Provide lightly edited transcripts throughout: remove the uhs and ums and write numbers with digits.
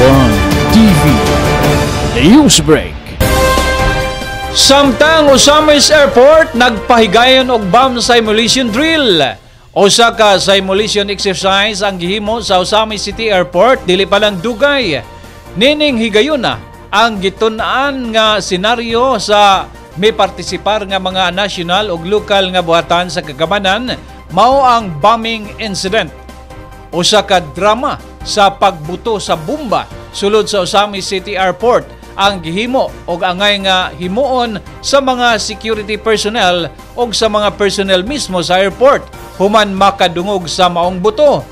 One TV News Break. Samtang Osamis Airport nagpahigayon og bomb simulation drill. Usa ka simulation exercise ang gihimo sa Osamis City Airport dili pa lang dugay. Nining higayon na ang gitun-an nga senaryo sa may partisipar nga mga national ug lokal nga buhatan sa kagamanan mao ang bombing incident. Usa ka drama sa pagbuto sa bomba sulod sa Osamis City Airport ang gihimo og angay nga himuon sa mga security personnel og sa mga personnel mismo sa airport human makadungog sa maong buto.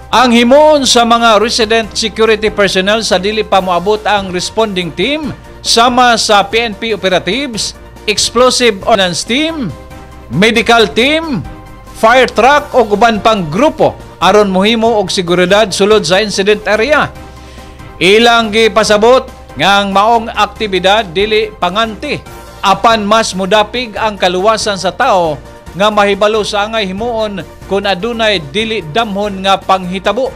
Ang himuon sa mga resident security personnel sa dili pa moabot ang responding team sama sa PNP operatives, explosive ordnance team, medical team, fire truck o uban pang grupo aron mohimo og seguridad sulod sa incident area. Ilang gipasabot ngang maong aktibidad dili panganti apan mas mudapig ang kaluwasan sa tao nga mahibalo sa angay himuon kung adunay dili damhon nga panghitabo.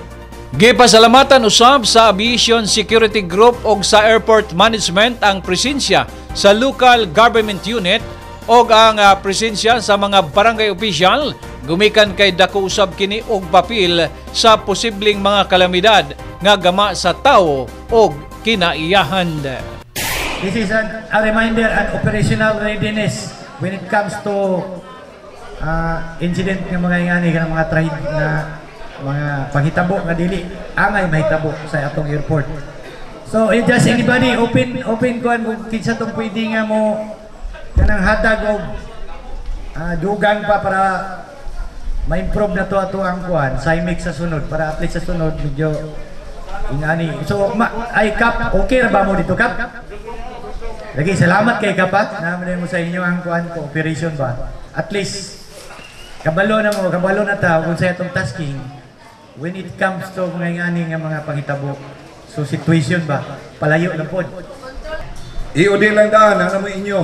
Gipasalamatan usab sa Aviation Security Group og sa Airport Management ang presensya sa local government unit og ang presensya sa mga barangay official gumikan kay dako usab kini og papel sa posibleng mga kalamidad nga gama sa tawo og kinaiyahan. This is a reminder and operational readiness when it comes to incident ng mga ingani ng mga trade na mga panghitabo nga dili angay mahitabo sa atong airport. So just anybody open kuan kung kinsa tong pwede nga mo kanang hatag og dugang pa para ma-improve na to ato ang kuan Cymix sa sunod para at least sa sunod medyo ingani. So ay Kap, okay ra ba mo dito Kap? Lagi salamat kay Kap na mo sa inyo ang kuan cooperation ba. At least kabalo na ta kung sa atong tasking when it comes to mga ingani nga mga panghitabo. So situation ba palayo lang pod. IOD lang daan ano mo inyo.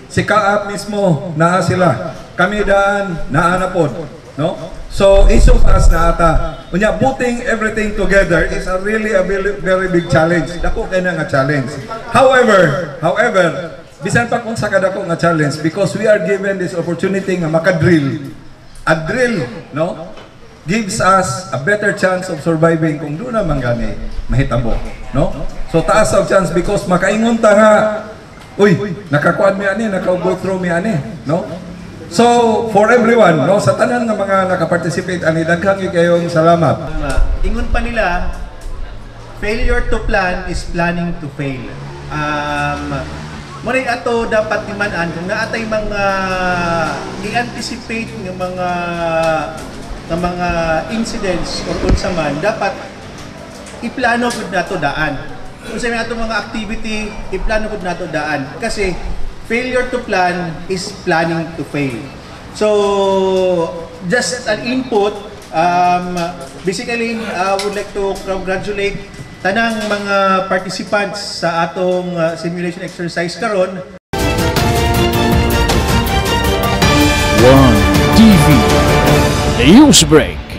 Si Kaap mismo naa sila. Kami daan naa na pod. No? So, each of us na ata. Unya, putting everything together is a really a very big challenge. Dako kay na nga challenge. However, bisan pa kung sa kadako nga challenge because we are given this opportunity nga makadrill. A drill, no? Gives us a better chance of surviving kung doon naman gani mahitabo, no? So, taas ang chance because makaingon ta nga, uy, nakakuan mi ani, naka-go through mi ani, no? So, for everyone, no, sa tanan ng mga nakaparticipate, ani daghang kayong salamat. Ingon pa nila, failure to plan is planning to fail. Muna ato dapat timanan kung naatay mga i-anticipate ng mga incidents o unsa man, dapat iplano gud nato daan. Kung sa ato mga activity, iplano gud nato daan. Kasi failure to plan is planning to fail. So, just an input, basically, I would like to congratulate tanang mga participants sa atong simulation exercise karon. One TV News Break.